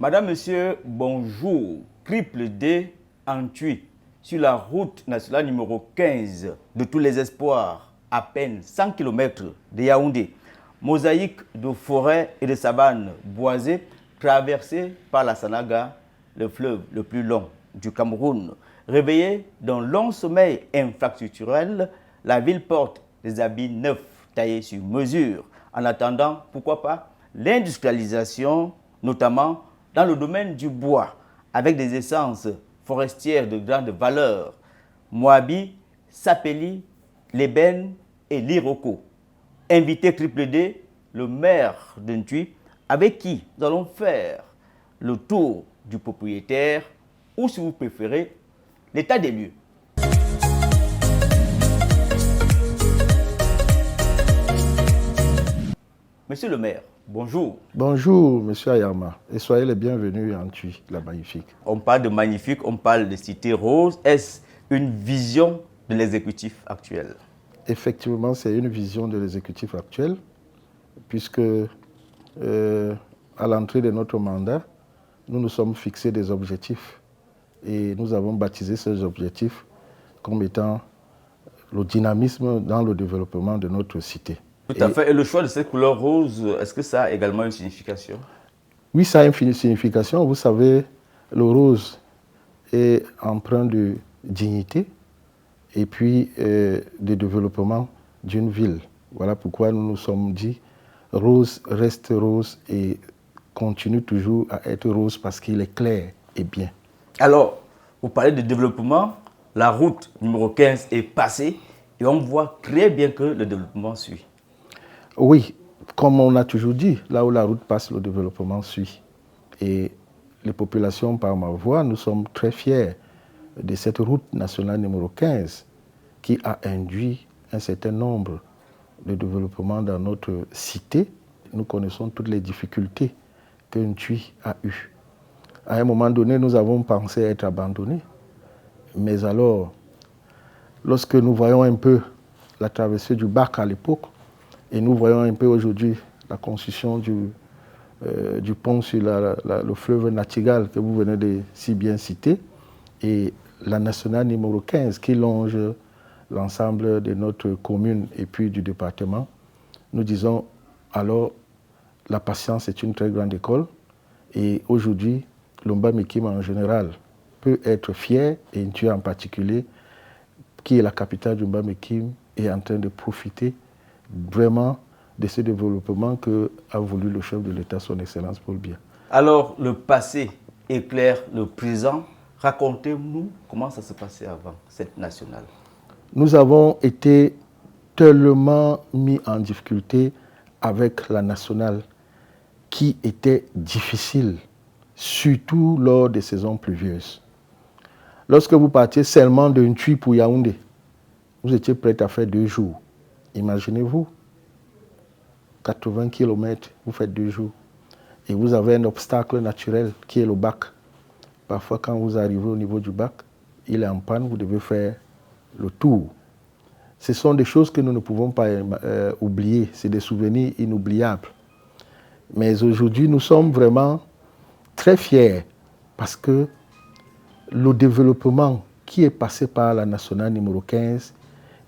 Madame, Monsieur, bonjour. Triple D en Tui, sur la route nationale numéro 15 de tous les espoirs, à peine 100 km de Yaoundé. Mosaïque de forêts et de savanes boisées traversées par la Sanaga, le fleuve le plus long du Cameroun. Réveillée d'un long sommeil infrastructurel, la ville porte des habits neufs taillés sur mesure. En attendant, pourquoi pas, l'industrialisation, notamment dans le domaine du bois, avec des essences forestières de grande valeur, Moabi, Sapeli, l'ébène et l'Iroko. Invité Triple D, le maire d'Ntui, avec qui nous allons faire le tour du propriétaire, ou si vous préférez, l'état des lieux. Monsieur le maire, bonjour. Bonjour, monsieur Ayama, et soyez les bienvenus en Tui, la magnifique. On parle de magnifique, on parle de cité rose. Est-ce une vision de l'exécutif actuel? Effectivement, c'est une vision de l'exécutif actuel, puisque à l'entrée de notre mandat, nous nous sommes fixés des objectifs et nous avons baptisé ces objectifs comme étant le dynamisme dans le développement de notre cité. Tout à fait. Et le choix de cette couleur rose, est-ce que ça a également une signification? Oui, ça a une signification. Vous savez, le rose est empreint de dignité et puis de développement d'une ville. Voilà pourquoi nous nous sommes dit rose reste rose et continue toujours à être rose parce qu'il est clair et bien. Alors, vous parlez de développement, la route numéro 15 est passée et on voit très bien que le développement suit. Oui, comme on a toujours dit, là où la route passe, le développement suit. Et les populations, par ma voix, nous sommes très fiers de cette route nationale numéro 15 qui a induit un certain nombre de développements dans notre cité. Nous connaissons toutes les difficultés que Ntui a eues. À un moment donné, nous avons pensé être abandonnés. Mais alors, lorsque nous voyons un peu la traversée du Bac à l'époque, et nous voyons un peu aujourd'hui la construction du pont sur le fleuve Natigal que vous venez de si bien citer, et la nationale numéro 15 qui longe l'ensemble de notre commune et puis du département, nous disons alors la patience est une très grande école et aujourd'hui l'Umba-Mikim en général peut être fier et Ntui en particulier, qui est la capitale du Umba-Mikim, est en train de profiter vraiment de ce développement que a voulu le chef de l'État, son Excellence Paul Biya. Alors, le passé éclaire le présent. Racontez-nous comment ça se passait avant cette nationale. Nous avons été tellement mis en difficulté avec la nationale qui était difficile, surtout lors des saisons pluvieuses. Lorsque vous partiez seulement de Ntui pour Yaoundé, vous étiez prêt à faire 2 jours. Imaginez-vous, 80 km, vous faites 2 jours. Et vous avez un obstacle naturel qui est le bac. Parfois, quand vous arrivez au niveau du bac, il est en panne, vous devez faire le tour. Ce sont des choses que nous ne pouvons pas oublier. C'est des souvenirs inoubliables. Mais aujourd'hui, nous sommes vraiment très fiers parce que le développement qui est passé par la nationale numéro 15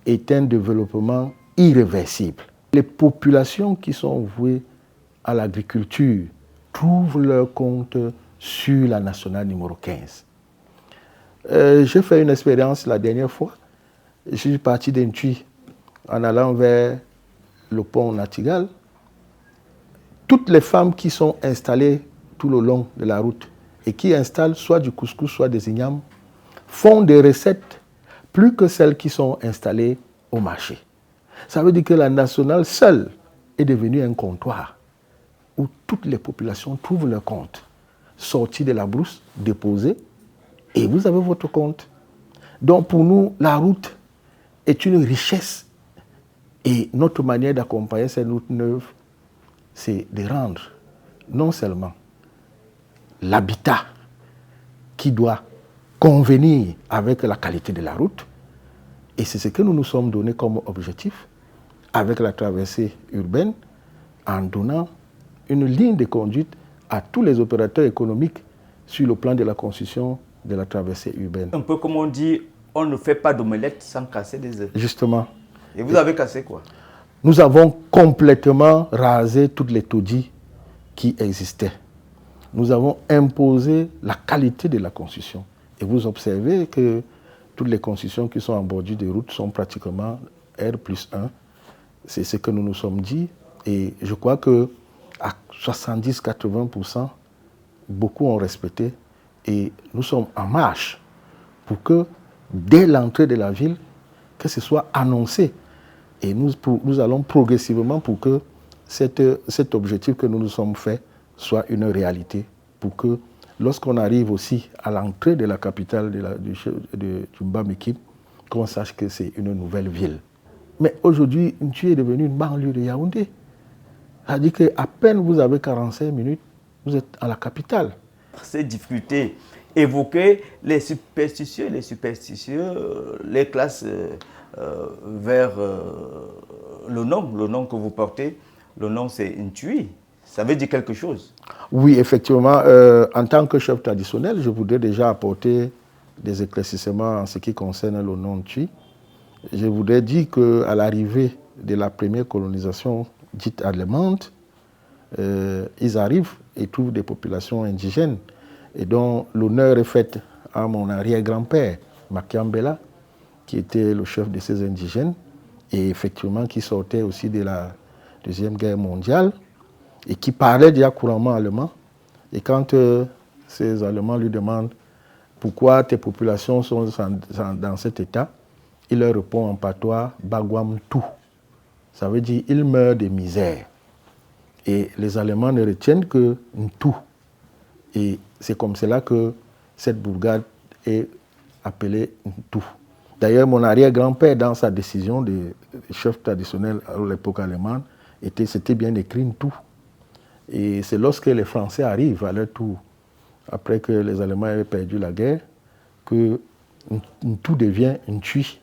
est un développement irréversible. Les populations qui sont vouées à l'agriculture trouvent leur compte sur la nationale numéro 15. J'ai fait une expérience la dernière fois. Je suis parti d'Ntui en allant vers le pont Natigal. Toutes les femmes qui sont installées tout le long de la route et qui installent soit du couscous, soit des ignames, font des recettes plus que celles qui sont installées au marché. Ça veut dire que la nationale seule est devenue un comptoir où toutes les populations trouvent leur compte. Sortis de la brousse, déposés, et vous avez votre compte. Donc pour nous, la route est une richesse. Et notre manière d'accompagner cette route neuve, c'est de rendre non seulement l'habitat qui doit convenir avec la qualité de la route, et c'est ce que nous nous sommes donné comme objectif avec la traversée urbaine, en donnant une ligne de conduite à tous les opérateurs économiques sur le plan de la construction de la traversée urbaine. Un peu comme on dit, on ne fait pas d'omelette sans casser des œufs. Justement. Et vous avez cassé quoi? Nous avons complètement rasé toutes les taudis qui existaient. Nous avons imposé la qualité de la construction. Et vous observez que toutes les constructions qui sont en bordure de route sont pratiquement R+1. C'est ce que nous nous sommes dit. Et je crois qu'à 70-80%, beaucoup ont respecté. Et nous sommes en marche pour que, dès l'entrée de la ville, que ce soit annoncé. Et nous allons progressivement pour que cet objectif que nous nous sommes fait soit une réalité. Pour que, lorsqu'on arrive aussi à l'entrée de la capitale du Mbamekip, qu'on sache que c'est une nouvelle ville. Mais aujourd'hui, Ntui est devenu une banlieue de Yaoundé. C'est-à-dire qu'à peine vous avez 45 minutes, vous êtes à la capitale. Ces difficultés, évoquer les superstitieux, les classes vers le nom que vous portez. Le nom, c'est Ntui. Ça veut dire quelque chose. Oui, effectivement. En tant que chef traditionnel, je voudrais déjà apporter des éclaircissements en ce qui concerne le nom Ntui. Je voudrais dire qu'à l'arrivée de la première colonisation dite allemande, ils arrivent et trouvent des populations indigènes et dont l'honneur est fait à mon arrière-grand-père, Makiambela, qui était le chef de ces indigènes et effectivement qui sortait aussi de la Deuxième Guerre mondiale et qui parlait déjà couramment allemand. Et quand ces Allemands lui demandent pourquoi tes populations sont dans cet état, il leur répond en patois « Bagwam tout ». Ça veut dire « il meurt de misère ». Et les Allemands ne retiennent que « tout ». Et c'est comme cela que cette bourgade est appelée « tout ». D'ailleurs, mon arrière-grand-père, dans sa décision de chef traditionnel à l'époque allemande, c'était bien écrit « tout ». Et c'est lorsque les Français arrivent à leur tour, après que les Allemands avaient perdu la guerre, que tout devient une tui.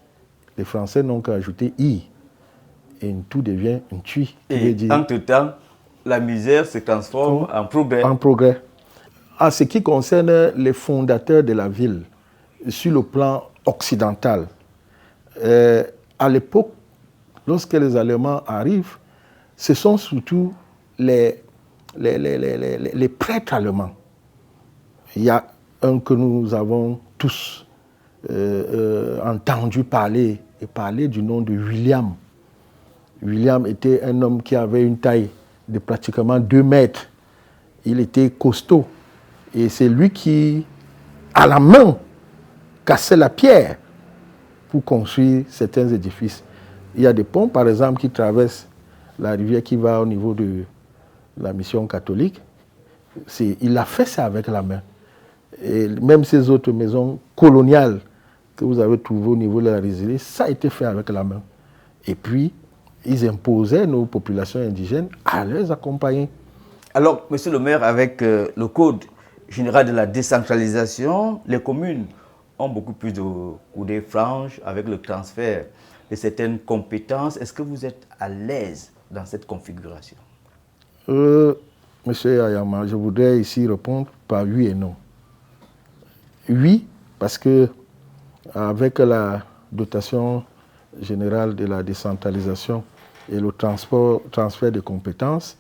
Les Français n'ont qu'à ajouter i, et tout devient une tui. Et entre-temps, la misère se transforme en progrès. En progrès. En ce qui concerne les fondateurs de la ville, sur le plan occidental, à l'époque, lorsque les Allemands arrivent, ce sont surtout les prêtres allemands. Il y a un que nous avons tous entendu parler, et parler du nom de William. William était un homme qui avait une taille de pratiquement 2 mètres. Il était costaud. Et c'est lui qui, à la main, cassait la pierre pour construire certains édifices. Il y a des ponts, par exemple, qui traversent la rivière qui va au niveau de la mission catholique. Il a fait ça avec la main. Et même ces autres maisons coloniales que vous avez trouvées au niveau de la résidence, ça a été fait avec la main. Et puis, ils imposaient nos populations indigènes à les accompagner. Alors, monsieur le maire, avec le Code général de la décentralisation, les communes ont beaucoup plus de coudées franches avec le transfert de certaines compétences. Est-ce que vous êtes à l'aise dans cette configuration? Monsieur Ayama, je voudrais ici répondre par oui et non. Oui, parce que avec la dotation générale de la décentralisation et le transfert de compétences,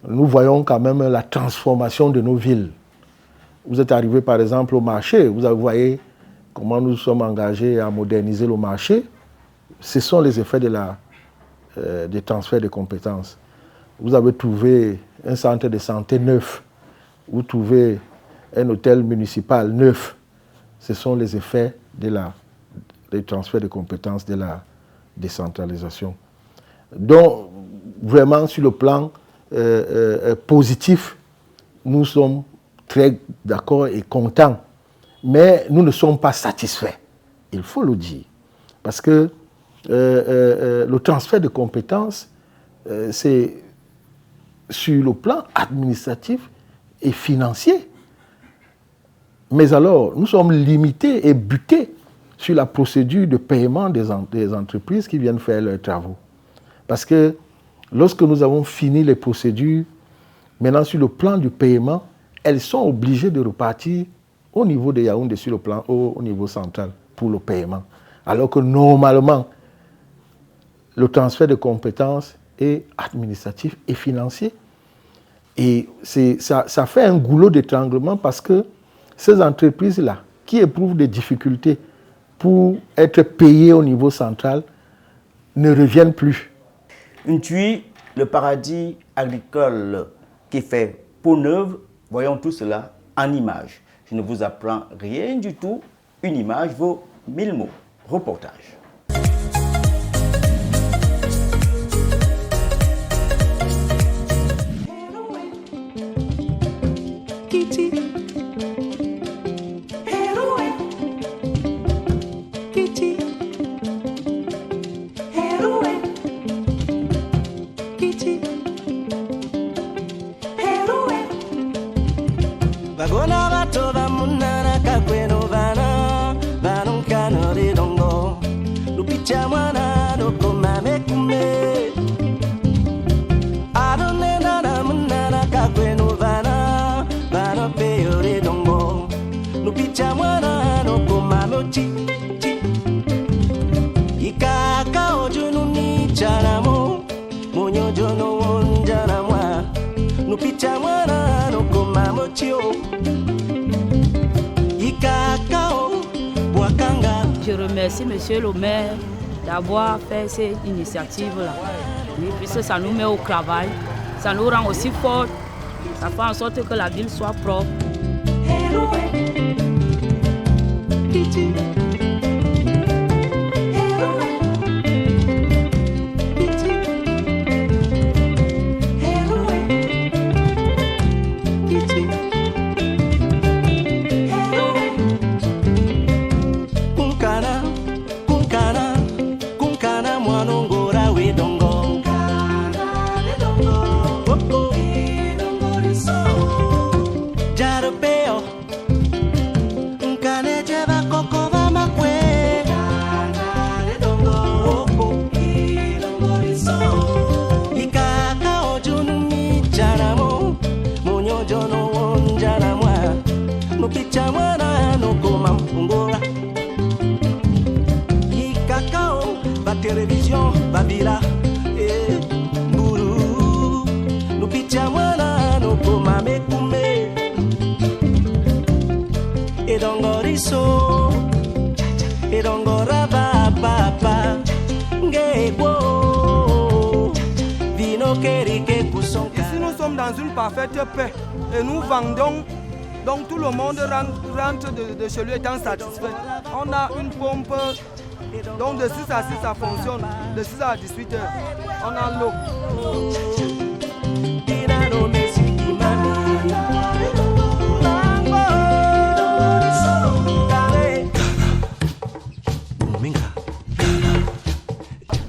nous voyons quand même la transformation de nos villes. Vous êtes arrivé par exemple au marché, vous voyez comment nous sommes engagés à moderniser le marché. Ce sont les effets des transferts de compétences. Vous avez trouvé un centre de santé neuf, vous trouvez un hôtel municipal neuf. Ce sont les effets des transferts de compétences de la décentralisation. Donc, vraiment, sur le plan positif, nous sommes très d'accord et contents. Mais nous ne sommes pas satisfaits. Il faut le dire. Parce que le transfert de compétences, c'est sur le plan administratif et financier. Mais alors, nous sommes limités et butés sur la procédure de paiement des entreprises qui viennent faire leurs travaux. Parce que lorsque nous avons fini les procédures, Maintenant, sur le plan du paiement, elles sont obligées de repartir au niveau de Yaoundé, sur le plan au niveau central, pour le paiement. Alors que normalement, le transfert de compétences est administratif et financier. Et ça fait un goulot d'étranglement parce que ces entreprises-là, qui éprouvent des difficultés pour être payées au niveau central, ne reviennent plus. Ntui, le paradis agricole qui fait peau neuve, voyons tout cela en images. Je ne vous apprends rien du tout. Une image vaut 1000 mots. Reportage. Je remercie Monsieur le maire d'avoir fait cette initiative-là. Oui, puisque ça nous met au travail, ça nous rend aussi forts, ça fait en sorte que la ville soit propre. Télévision, Babila, Mburu, nous pichamwana, nous pomame kume, et dongoriso, et dongora papa, ngebo, vino kerike kusonka. Ici nous sommes dans une parfaite paix et nous vendons, donc tout le monde rentre de chez lui étant satisfait. On a une pompe. Donc de 6 à 6 ça fonctionne, de 6 à 18 heures, on a l'eau.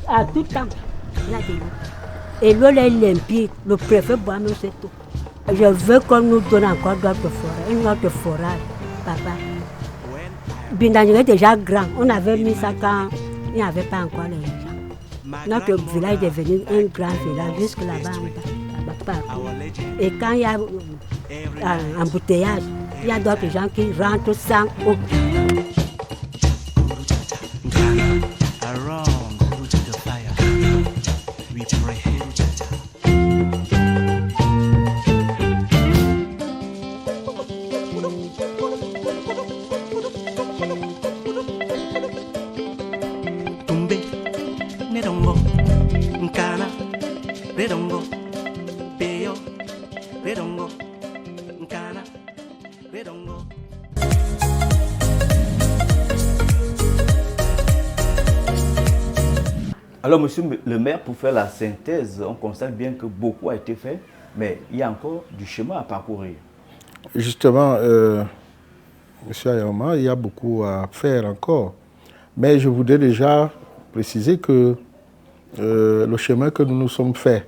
À tout temps, il y a de l'eau. Et l'eau est limpide, le préfet boit nous c'est tout. Je veux qu'on nous donne encore d'autres forêts, une autre forêt, papa. Bindani est déjà grand. On avait mis ça quand il n'y avait pas encore les gens. Notre village est devenu un grand village jusque là-bas. Et quand il y a un embouteillage, il y a d'autres gens qui rentrent sans eau. Alors, monsieur le maire, pour faire la synthèse, on constate bien que beaucoup a été fait, mais il y a encore du chemin à parcourir. Justement, monsieur Ayoma, il y a beaucoup à faire encore. Mais je voudrais déjà préciser que le chemin que nous nous sommes fait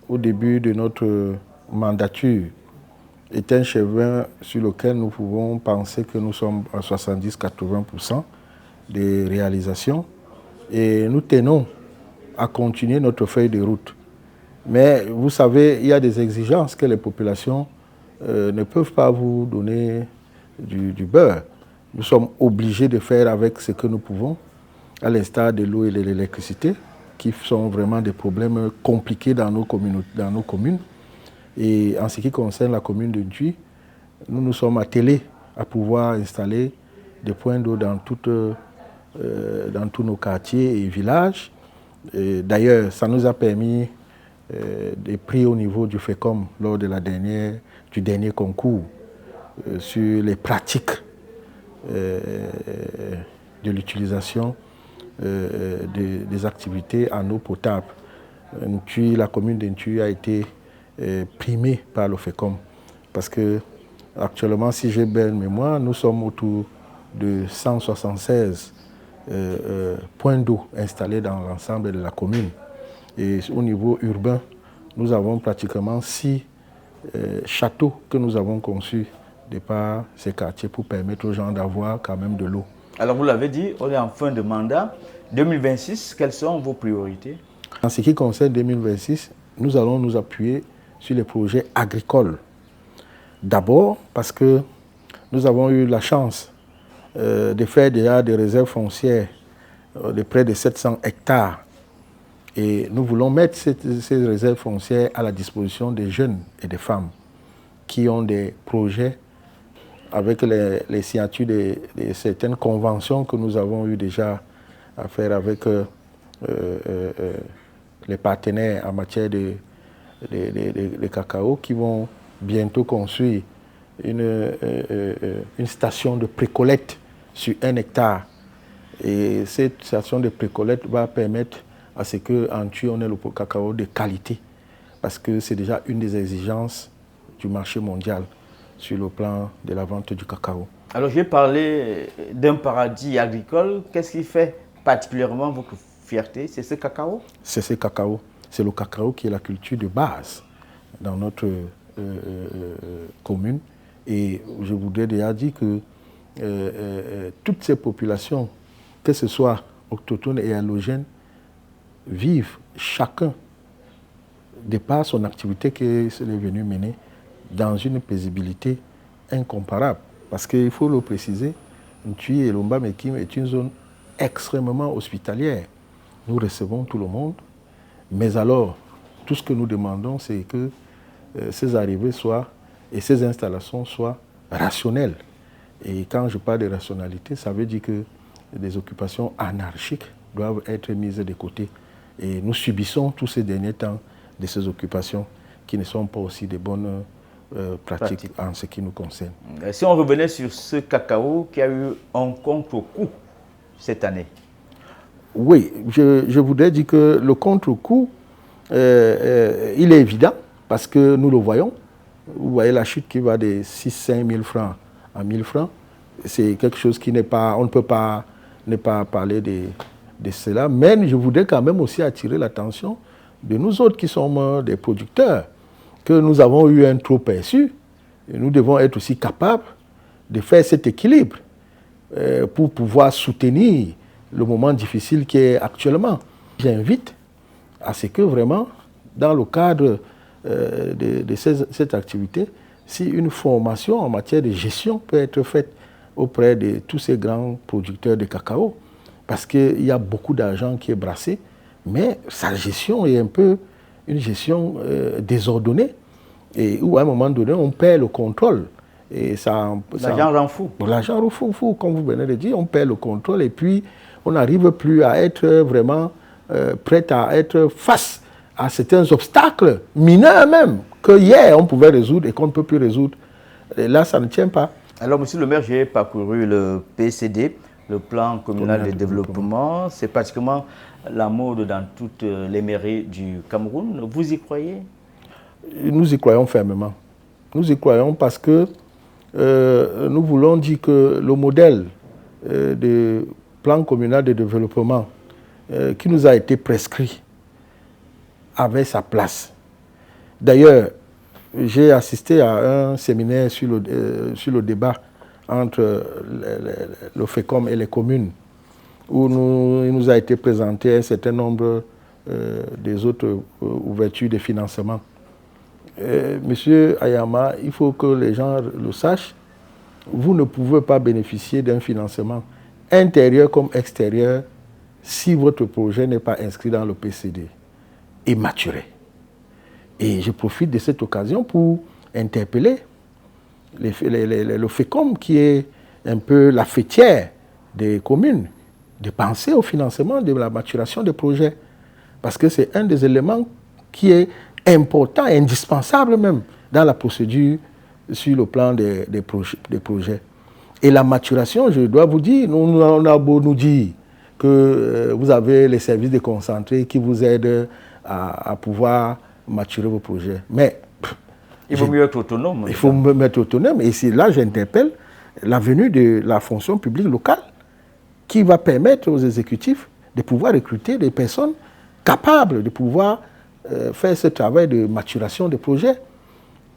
au début de notre mandature est un chemin sur lequel nous pouvons penser que nous sommes à 70-80% de réalisation. Et nous tenons à continuer notre feuille de route Mais vous savez, il y a des exigences que les populations ne peuvent pas vous donner du beurre. Nous sommes obligés de faire avec ce que nous pouvons, à l'instar de l'eau et de l'électricité, qui sont vraiment des problèmes compliqués dans nos communes. Et en ce qui concerne la commune de Ntui, nous nous sommes attelés à pouvoir installer des points d'eau dans tous nos quartiers et villages. D'ailleurs, ça nous a permis des prix au niveau du FECOM lors de du dernier concours sur les pratiques de l'utilisation des activités en eau potable. La commune de Ntui a été primée par le FECOM parce que actuellement, si j'ai bonne mémoire, nous sommes autour de 176 points d'eau installés dans l'ensemble de la commune. Et au niveau urbain, nous avons pratiquement 6 châteaux que nous avons conçus de par ces quartiers pour permettre aux gens d'avoir quand même de l'eau. Alors vous l'avez dit, on est en fin de mandat. 2026, quelles sont vos priorités? En ce qui concerne 2026, nous allons nous appuyer sur les projets agricoles. D'abord parce que nous avons eu la chance de faire déjà des réserves foncières de près de 700 hectares. Et nous voulons mettre ces réserves foncières à la disposition des jeunes et des femmes qui ont des projets avec les signatures de certaines conventions que nous avons eu déjà à faire avec les partenaires en matière de cacao qui vont bientôt construire une station de précollecte sur 1 hectare. Et cette station de précollecte va permettre à ce qu'en Ntui, on ait le cacao de qualité. Parce que c'est déjà une des exigences du marché mondial sur le plan de la vente du cacao. Alors, j'ai parlé d'un paradis agricole. Qu'est-ce qui fait particulièrement votre fierté? C'est ce cacao? C'est ce cacao. C'est le cacao qui est la culture de base dans notre commune. Et je voudrais déjà dire que toutes ces populations, que ce soit autochtones et allogènes, vivent chacun, de par son activité qu'il est venu mener, dans une paisibilité incomparable. Parce qu'il faut le préciser, Ntui et Lomba Mekim est une zone extrêmement hospitalière. Nous recevons tout le monde, mais alors, tout ce que nous demandons, c'est que ces arrivées et ces installations soient rationnelles. Et quand je parle de rationalité, ça veut dire que des occupations anarchiques doivent être mises de côté. Et nous subissons tous ces derniers temps de ces occupations qui ne sont pas aussi de bonnes pratiques en ce qui nous concerne. Si on revenait sur ce cacao qui a eu un contre-coup cette année. Oui, je voudrais dire que le contre-coup, il est évident parce que nous le voyons. Vous voyez la chute qui va de 6-5 000 francs à 1 000 francs. C'est quelque chose qui n'est pas, on ne peut pas ne pas parler de cela. Mais je voudrais quand même aussi attirer l'attention de nous autres qui sommes des producteurs, que nous avons eu un trop perçu. Et nous devons être aussi capables de faire cet équilibre pour pouvoir soutenir le moment difficile qui est actuellement. J'invite à ce que vraiment, dans le cadre de cette activité, si une formation en matière de gestion peut être faite auprès de tous ces grands producteurs de cacao, parce qu'il y a beaucoup d'argent qui est brassé, mais sa gestion est un peu une gestion désordonnée, et où à un moment donné, on perd le contrôle. L'argent rend fou. L'argent rend fou, comme vous venez de dire, on perd le contrôle, et puis on n'arrive plus à être vraiment prêt à être face à certains obstacles mineurs même, que hier on pouvait résoudre et qu'on ne peut plus résoudre. Et là, ça ne tient pas. Alors, monsieur le maire, j'ai parcouru le PCD, le plan communal de développement. C'est pratiquement la mode dans toutes les mairies du Cameroun. Vous y croyez? Nous y croyons fermement. Nous y croyons parce que nous voulons dire que le modèle de plan communal de développement qui nous a été prescrit avait sa place. D'ailleurs, j'ai assisté à un séminaire sur le débat entre le FECOM et les communes, où il nous a été présenté un certain nombre des autres ouvertures de financement. Monsieur Ayama, il faut que les gens le sachent, vous ne pouvez pas bénéficier d'un financement intérieur comme extérieur si votre projet n'est pas inscrit dans le PCD et maturé. Et je profite de cette occasion pour interpeller le FECOM, qui est un peu la fêtière des communes, de penser au financement de la maturation des projets. Parce que c'est un des éléments qui est important, indispensable même, dans la procédure sur le plan des projets. Et la maturation, je dois vous dire, on a beau nous dire que vous avez les services déconcentrés qui vous aident à pouvoir maturer vos projets. Mais il vaut mieux être autonome. Il faut me mettre autonome. Et c'est là j'interpelle la venue de la fonction publique locale qui va permettre aux exécutifs de pouvoir recruter des personnes capables de pouvoir faire ce travail de maturation des projets.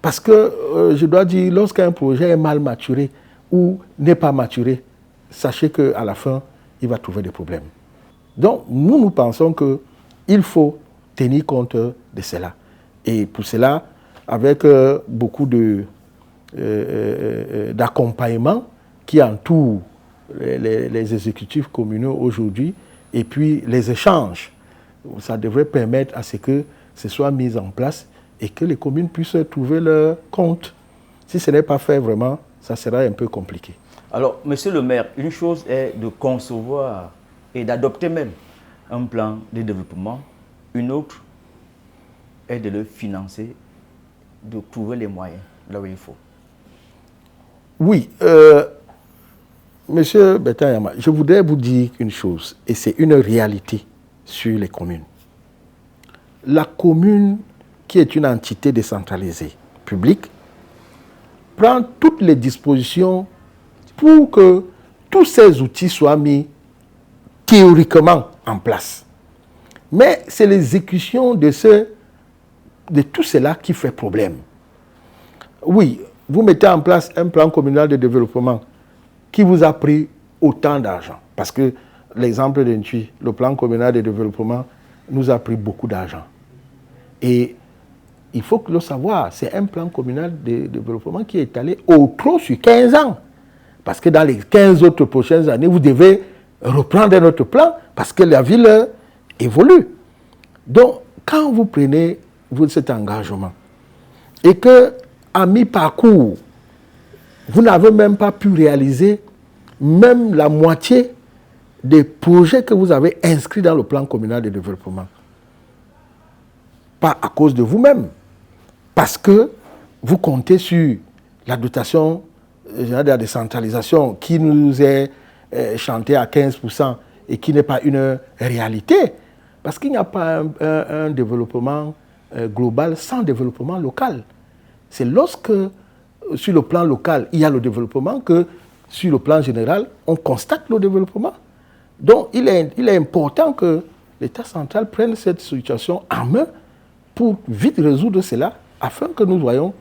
Parce que, je dois dire, lorsqu'un projet est mal maturé ou n'est pas maturé, sachez qu'à la fin, il va trouver des problèmes. Donc, nous pensons qu'il faut tenir compte de cela. Et pour cela, avec beaucoup d'accompagnement qui entoure les exécutifs communaux aujourd'hui, et puis les échanges, ça devrait permettre à ce que ce soit mis en place et que les communes puissent trouver leur compte. Si ce n'est pas fait vraiment, ça sera un peu compliqué. Alors, monsieur le maire, une chose est de concevoir et d'adopter même un plan de développement. Une autre est de le financer, de trouver les moyens là où il faut. Oui, monsieur Betayama, je voudrais vous dire une chose, et c'est une réalité sur les communes. La commune, qui est une entité décentralisée, publique, prend toutes les dispositions pour que tous ces outils soient mis théoriquement en place. Mais c'est l'exécution de tout cela qui fait problème. Oui, vous mettez en place un plan communal de développement qui vous a pris autant d'argent. Parce que l'exemple d'Intui, le plan communal de développement, nous a pris beaucoup d'argent. Et il faut le savoir, c'est un plan communal de développement qui est étalé au trop sur 15 ans. Parce que dans les 15 autres prochaines années, vous devez reprendre un autre plan parce que la ville évolue. Donc, quand vous prenez cet engagement et que, à mi-parcours, vous n'avez même pas pu réaliser même la moitié des projets que vous avez inscrits dans le plan communal de développement, pas à cause de vous-même, parce que vous comptez sur la dotation de la décentralisation qui nous est chantée à 15% et qui n'est pas une réalité, parce qu'il n'y a pas un développement global sans développement local. C'est lorsque, sur le plan local, il y a le développement que, sur le plan général, on constate le développement. Donc, il est important que l'État central prenne cette situation en main pour vite résoudre cela, afin que nous voyons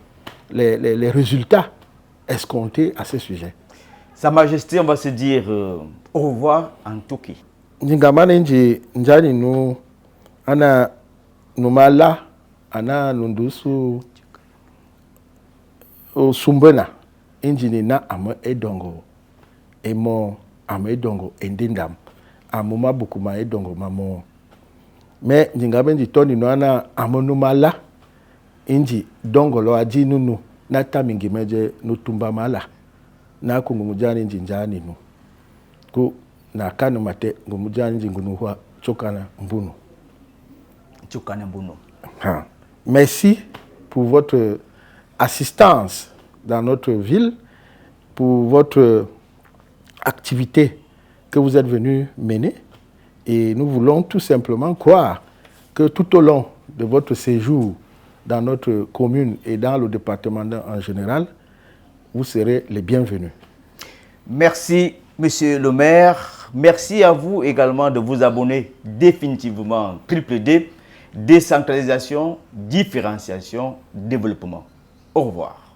les résultats escomptés à ce sujet. Sa Majesté, on va se dire au revoir en Toki. Ningamane njani nu ana numala ana nundusu o sumbena injini na ama edongo emo ama edongo endindam amuma bukuma edongo mamo me njingabe njitoni no ana amonumala inji dongo lo aji nunu na tamingi meje nutumba mala na kungumujani njinjani nu ku na kanu mate ngumujani njingunuhwa chokana mbunu. Chokana mbunu. Merci pour votre assistance dans notre ville, pour votre activité que vous êtes venu mener. Et nous voulons tout simplement croire que tout au long de votre séjour dans notre commune et dans le département en général, vous serez les bienvenus. Merci, monsieur le maire. Merci à vous également de vous abonner définitivement. D, décentralisation, différenciation, développement. Au revoir.